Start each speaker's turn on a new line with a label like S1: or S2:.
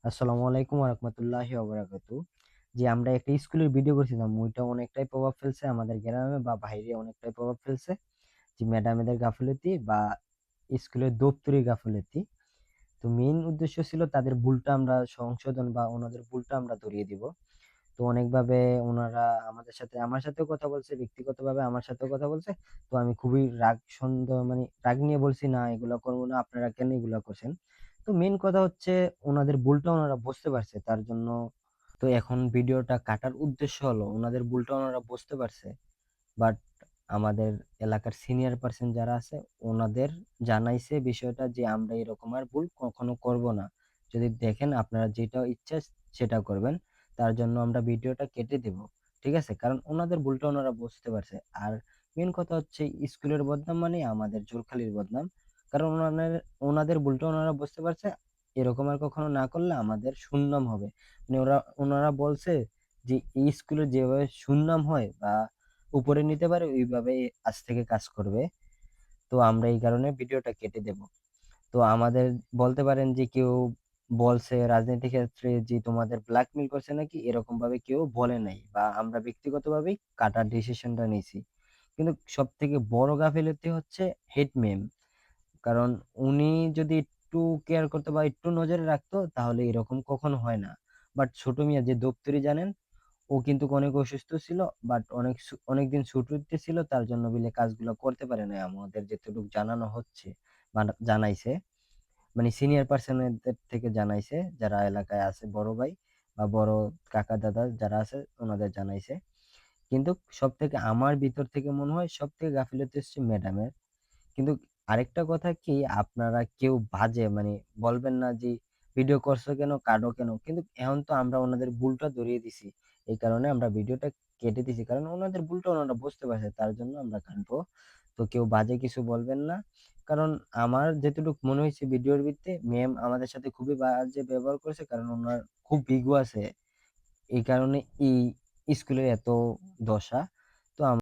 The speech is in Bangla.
S1: আসসালামু আলাইকুম ওয়া রাহমাতুল্লাহি ওয়া বারাকাতুহু। জি, আমরা একটা স্কুলের ভিডিও করছিলাম। ওইটা অনেকটাই প্রভাব ফেলছে আমাদের গ্রামে বা বাইরে অনেকটাই প্রভাব ফেলছে। যে ম্যাডামেদের গাফিলতি বা স্কুলের দপ্তরি গাফিলতি। তো মেইন উদ্দেশ্য ছিল তাদের ভুলটা আমরা সংশোধন বা ওনাদের ভুলটা আমরা ধরিয়ে দিব। তো অনেকভাবে ওনারা আমাদের সাথে আমার সাথেও কথা বলছে, ব্যক্তিগতভাবে আমার সাথেও কথা বলছে। তো আমি খুবই রাগ নিয়ে বলছি, না এগুলা করবো না, আপনারা কেন এগুলা করছেন। তো মেইন কথা হচ্ছে ওনাদের ভুলটা ওনারা বুঝতে পারছে, তার জন্য। তো এখন ভিডিওটা কাটার উদ্দেশ্য হলো ওনাদের ভুলটা ওনারা বুঝতে পারছে, বাট আমাদের এলাকার সিনিয়র পার্সন যারা আছে ওনাদের জানাইছে বিষয়টা যে আমরা এরকম আর ভুল কখনো করব না। যদি দেখেন আপনারা যেটা ইচ্ছা সেটা করবেন, তার জন্য আমরা ভিডিওটা কেটে দেব। ঠিক আছে, কারণ ওনাদের ভুলটা ওনারা বুঝতে পারছে। আর মেন কথা হচ্ছে স্কুলের বদনাম মানে আমাদের জোরখালির বদনাম, কারণ ওনাদের ওনাদের ভুলটা ওনারা বুঝতে পারছে। এরকম আর কখনো না করলে আমাদের সুনাম হবে। মানে ওনারা বলছে যে এই স্কুলে যেভাবে সুনাম হয় বা উপরে নিতে পারে ওইভাবে আজ থেকে কাজ করবে। তো আমরা এই কারণে ভিডিওটা কেটে দেব। তো আমাদের বলতে পারেন যে কেউ বলছে রাজনীতি ক্ষেত্রে যে তোমাদের ব্ল্যাকমেল করছে নাকি, এরকম ভাবে কেউ বলে নাই, বা আমরা ব্যক্তিগতভাবেই কাটার ডিসিশনটা নিয়েছি। কিন্তু সব থেকে বড় গাফিলতি হচ্ছে হেড ম্যাম। কারণ উনি যদি একটু কেয়ার করতো বা একটু নজরে রাখতো তাহলে এরকম কখনো হয় না। বাট ছোট মিয়া যে দপ্তরি জানেন, ও কিন্তু অনেক অসুস্থ ছিল, বাট অনেকদিন ছুটিতে ছিল, তার জন্য বিলে কাজগুলো করতে পারে না আমাদের যেটুকু জানানো হচ্ছে বা জানাইছে। মানে সিনিয়র পার্সনদের থেকে জানাইছে, যারা এলাকায় আছে বড় ভাই বা বড় কাকা দাদা যারা আছে ওনাদের জানাইছে। কিন্তু সব থেকে আমার ভিতর থেকে মনে হয় সব থেকে গাফিলতি হচ্ছে ম্যাডামের। কিন্তু আরেকটা কথা কি, আপনারা কেউ বাজে বলবেন না যে ভিডিও করছো কেন, কাটো কেন, কিন্তু এখন তো আমরা ওনাদের ভুলটা ধরিয়ে দিছি। এই কারণে আমরা ভিডিওটা কেটে দিছি, কারণ ওনাদের ভুলটা ওনারা বুঝতে পারছে, তার জন্য আমরা কাটবো। তো কেউ বাজে কিছু বলবেন না। কারণ আমার যেটুকু মনে হয়েছে ভিডিওর ভিত্তিতে ম্যাম আমাদের সাথে খুবই বাজে ব্যবহার করেছে, কারণ ওনার খুব বিগু আছে। এই কারণে এই স্কুলের এত দশা। তো